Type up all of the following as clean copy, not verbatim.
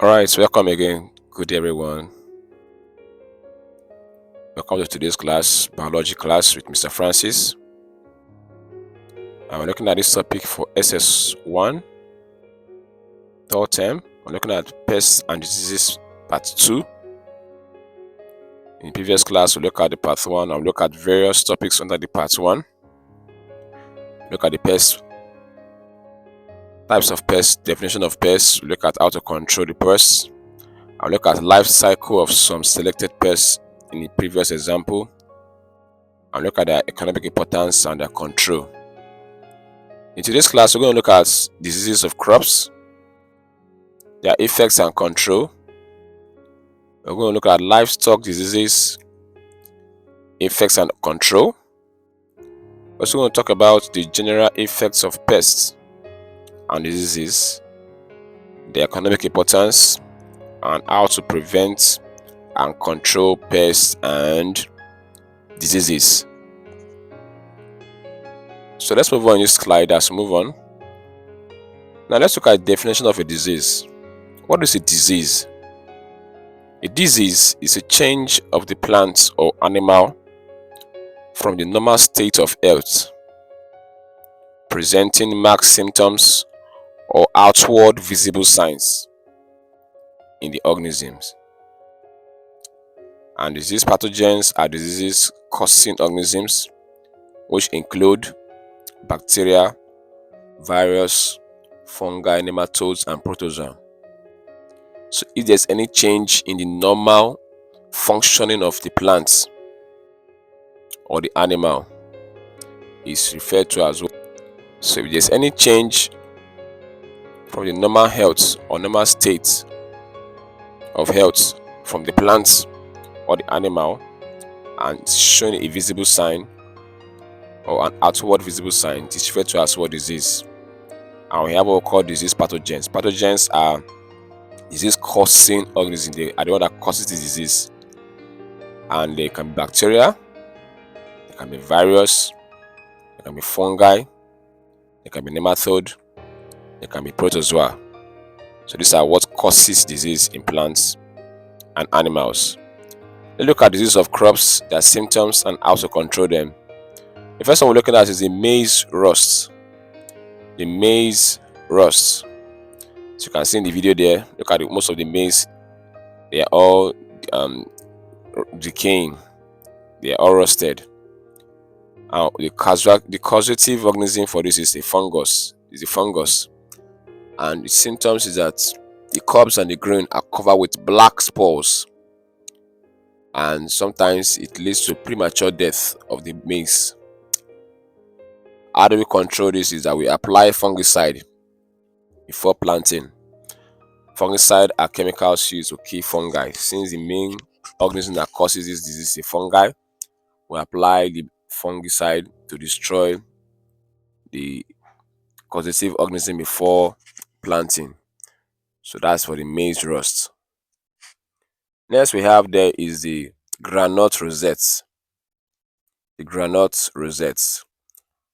Alright, so welcome again. Good day, everyone. Welcome to today's class, biology class with Mr. Francis. We're looking at this topic for SS1, third term. We're looking at pests and diseases, part 2. In the previous class, we look at the part 1 and look at various topics under the part 1. Look at the pests, types of pests, definition of pests, look at how to control the pests. I'll look at life cycle of some selected pests in the previous example, and look at their economic importance and their control. In today's class, we're going to look at diseases of crops, their effects and control. We're going to look at livestock diseases, effects and control. We're also going to talk about the general effects of pests and diseases, their economic importance, and how to prevent and control pests and diseases. So let's move on this slide as we move on. Now let's look at the definition of a disease. What is a disease? A disease is a change of the plant or animal from the normal state of health, presenting marked symptoms or outward visible signs in the organisms. And disease pathogens are diseases causing organisms, which include bacteria, virus, fungi, nematodes, and protozoa. So if there's any change in the normal functioning of the plant or the animal, is referred to as well. So if there's any change from the normal health or normal state of health from the plant or the animal and showing a visible sign or an outward visible sign, it is referred to as what disease. And we have what we call disease pathogens. Pathogens are disease causing organisms. They are the one that causes the disease, and they can be bacteria, they can be virus, they can be fungi, they can be nematode, they can be protozoa. So these are what causes disease in plants and animals. Let's look at disease of crops, their symptoms, and how to control them. The first one we're looking at is the maize rust. The maize rust. So you can see in the video there, look at most of the maize, they are all decaying, they are all rusted. The causative organism for this is a fungus. And the symptoms is that the cobs and the grain are covered with black spores, and sometimes it leads to premature death of the maize. How do we control this? Is that we apply fungicide before planting. Fungicide are chemicals used to kill fungi. Since the main organism that causes this disease is a fungi, we apply the fungicide to destroy the causative organism before planting. So that's for the maize rust. Next we have there is the groundnut rosettes. The groundnut rosettes.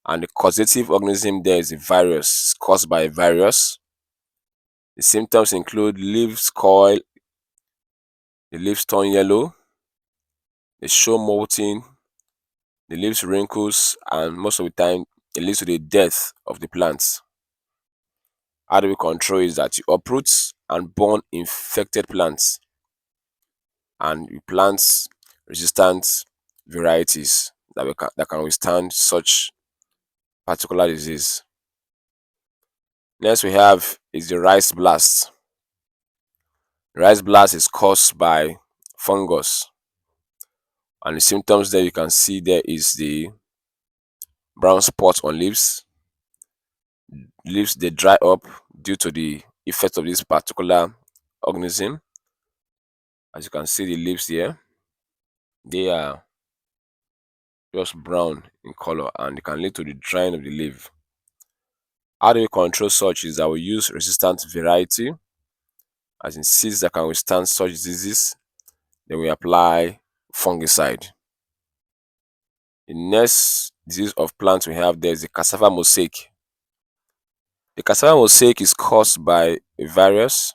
And the causative organism there is a virus, caused by a virus. The symptoms include leaves curl, the leaves turn yellow, they show molting, the leaves wrinkles, and most of the time it leads to the death of the plants. How do we control is that you uproot and burn infected plants, and you plant resistant varieties that can withstand such particular disease. Next we have is the rice blast. Rice blast is caused by fungus, and the symptoms there you can see there is the brown spots on leaves. Leaves they dry up due to the effect of this particular organism. As you can see, the leaves here, they are just brown in color, and it can lead to the drying of the leaf. How do we control such? Is that we use resistant variety, as in seeds that can withstand such diseases. Then we apply fungicide. The next disease of plants we have there is the cassava mosaic. The cassava mosaic is caused by a virus,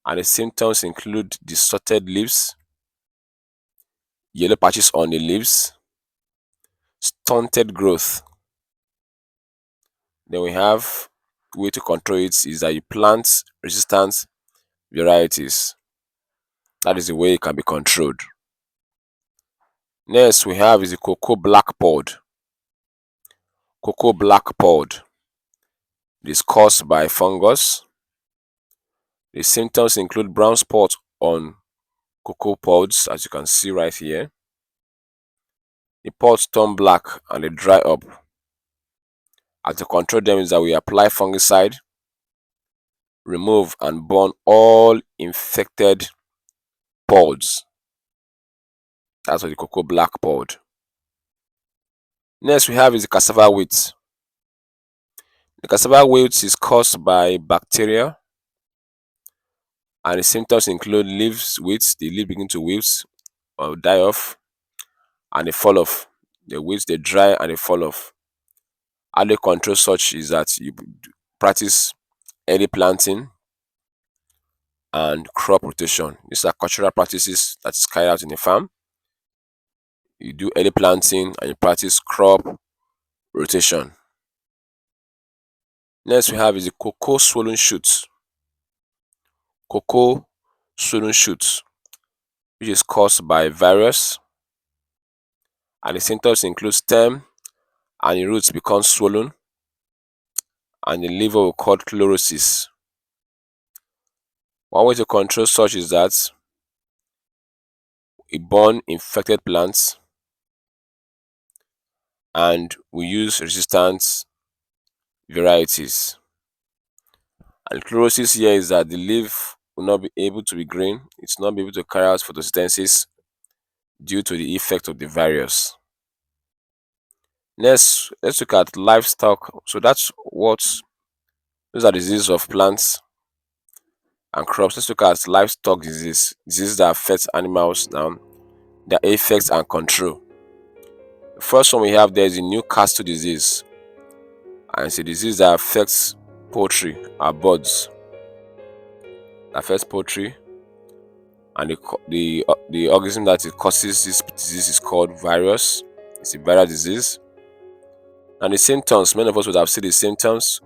And the symptoms include distorted leaves, yellow patches on the leaves, stunted growth. Then we have way to control it is that you plant resistant varieties. That is the way it can be controlled. Next we have is the cocoa black pod. Cocoa black pod. It is caused by fungus. The symptoms include brown spots on cocoa pods, as you can see right here. The pods turn black and they dry up. And to control them is that we apply fungicide, remove and burn all infected pods. That's for the cocoa black pod. Next we have is the cassava wilt. The cassava wilt is caused by bacteria, and the symptoms include leaves wilt, the leaf begin to wilt or die off, and they fall off. The wilt they dry and they fall off. How they control such is that you practice early planting and crop rotation. These are cultural practices that is carried out in a farm. You do early planting and you practice crop rotation. Next we have is the cocoa swollen shoots. Cocoa swollen shoots, which is caused by virus, and the symptoms include stem and the roots become swollen, and the liver will cause chlorosis. One way to control such is that we burn infected plants and we use resistant varieties. And chlorosis here is that the leaf will not be able to be green, it's not be able to carry out photosynthesis due to the effect of the virus. Next, let's look at livestock. So those are diseases of plants and crops. Let's look at livestock diseases that affect animals now, their effects and control. The first one we have there is the Newcastle disease, and it's a disease that affects poultry or birds. Affects poultry, and the organism that it causes this disease is called virus. It's a viral disease. And the symptoms, many of us would have seen the symptoms.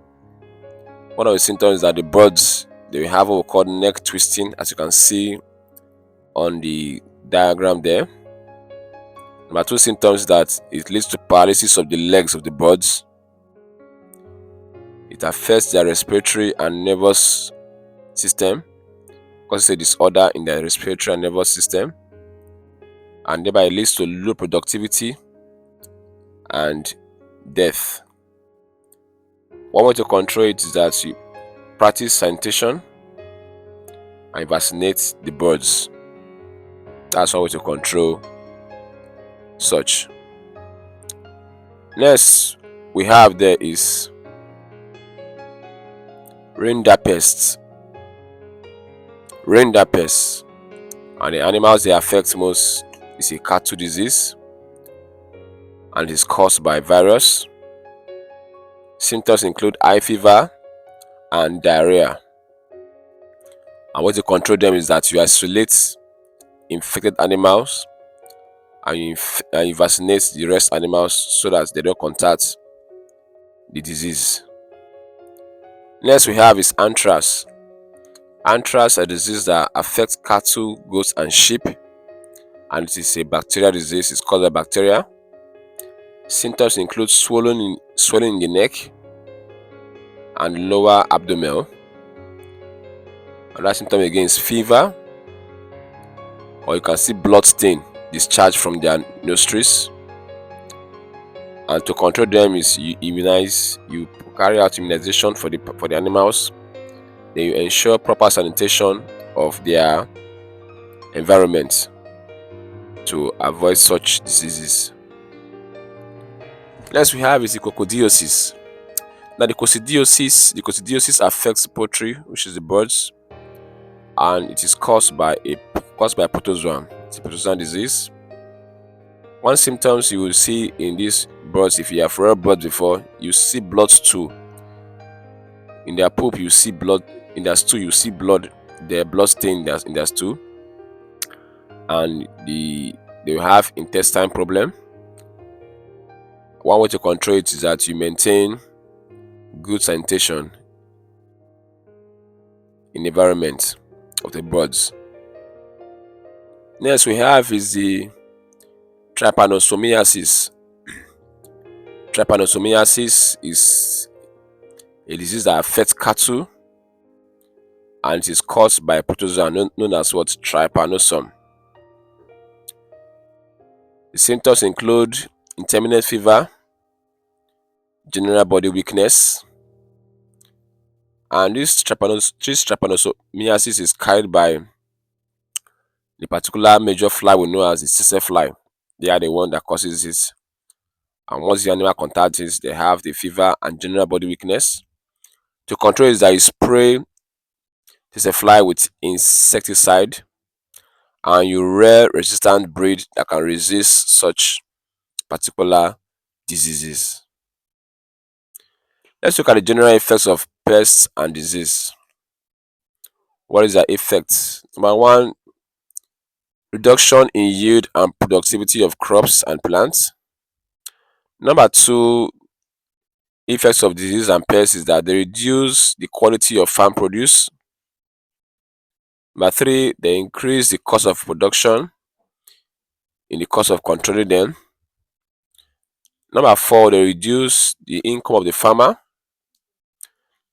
One of the symptoms is that the birds, they will have what we call neck twisting, as you can see on the diagram there. Number two symptoms is that it leads to paralysis of the legs of the birds. It affects their respiratory and nervous system, causes a disorder in their respiratory and nervous system, and thereby it leads to low productivity and death. One way to control it is that you practice sanitation and vaccinate the birds. That's one way to control such. Next we have there is reindeer pests. Reindeer pests, and the animals they affect most is a cattle disease, and is caused by virus. Symptoms include high fever and diarrhea. And way to control them is that you isolate infected animals and you vaccinate the rest animals so that they don't contact the disease. Next we have is anthrax. Anthrax is a disease that affects cattle, goats and sheep, and it is a bacterial disease. It's caused by bacteria. Symptoms include swelling in the neck and lower abdomen. Another symptom again is fever, or you can see blood stain discharged from their nostrils. And to control them is you carry out immunization for the animals. Then you ensure proper sanitation of their environment to avoid such diseases. Next we have is the coccidiosis. Now the coccidiosis affects poultry, which is the birds, and it is caused by protozoan. It's a protozoan disease. One symptoms you will see in these birds, if you have reared birds before, you see blood stool. In their poop you see blood, in their stool you see blood their blood stain in their stool, and they will have intestine problem. One way to control it is that you maintain good sanitation in the environment of the birds. Next we have is the trypanosomiasis. Trypanosomiasis is a disease that affects cattle, and it is caused by a protozoa known as what? Trypanosome. The symptoms include intermittent fever, general body weakness, and this trypanosomiasis is carried by the particular major fly we know as the tsetse fly. They are the one that causes it. And once the animal contacts it, they have the fever and general body weakness. To control is that you spray tsetse fly with insecticide, and you rear resistant breed that can resist such particular diseases. Let's look at the general effects of pests and disease. What is their effects? Number one, reduction in yield and productivity of crops and plants. Number two, effects of disease and pests is that they reduce the quality of farm produce. Number three, they increase the cost of production in the cost of controlling them. Number four, they reduce the income of the farmer.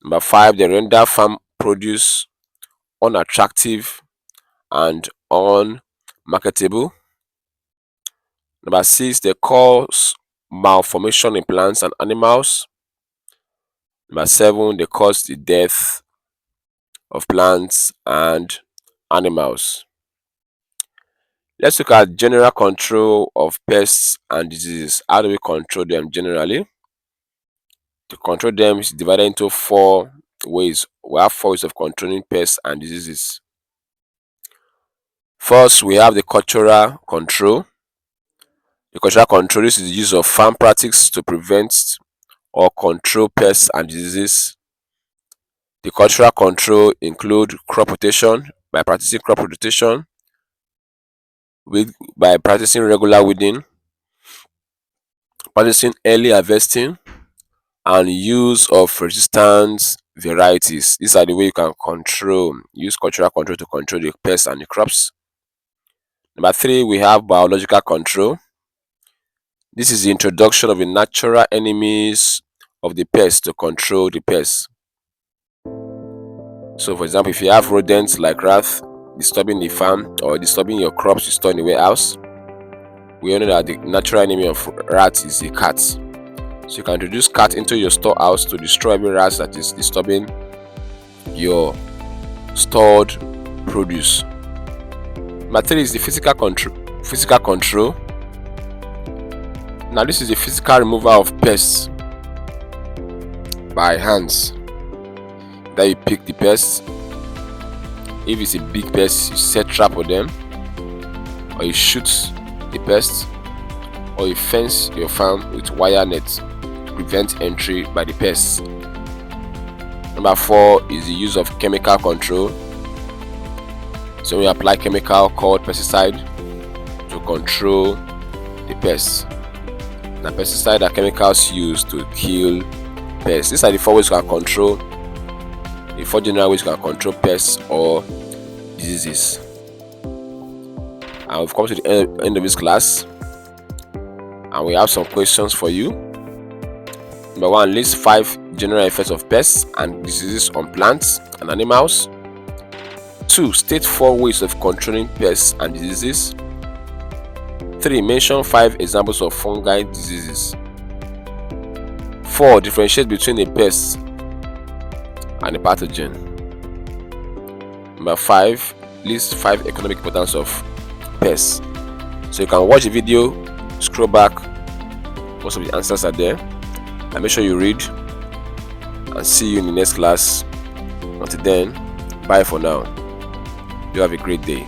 Number five, they render farm produce unattractive and unmarketable. Number six, they cause malformation in plants and animals. Number seven, they cause the death of plants and animals. Let's look at general control of pests and diseases. How do we control them generally? To control them is divided into 4 ways. We have 4 ways of controlling pests and diseases. First, we have the cultural control. The cultural control is the use of farm practices to prevent or control pests and diseases. The cultural control include crop rotation, by practicing crop rotation, by practicing regular weeding, practicing early harvesting, and use of resistant varieties. These are the way you can use cultural control to control the pests and the crops. Number 3, we have biological control. This is the introduction of the natural enemies of the pests to control the pests. So for example, if you have rodents like rats disturbing the farm or disturbing your crops you store in the warehouse, we all know that the natural enemy of rats is the cat. So you can introduce cat into your storehouse to destroy every rat that is disturbing your stored produce. Number 3 is the physical control. Now this is the physical removal of pests by hands. That you pick the pests. If it's a big pest, you set trap for them, or you shoot the pests, or you fence your farm with wire nets to prevent entry by the pests. Number 4 is the use of chemical control. So we apply chemical called pesticide to control the pests. Now pesticide are chemicals used to kill pests. These are the 4 ways you can control. The 4 general ways you can control pests or diseases. And we've come to the end of this class, and we have some questions for you. Number 1, list 5 general effects of pests and diseases on plants and animals. 2, state 4 ways of controlling pests and diseases. 3, mention 5 examples of fungi diseases. 4, differentiate between a pest and a pathogen. Number 5, list 5 economic importance of pests. So you can watch the video, scroll back, most of the answers are there, and make sure you read, and see you in the next class. Until then, bye for now. You have a great day.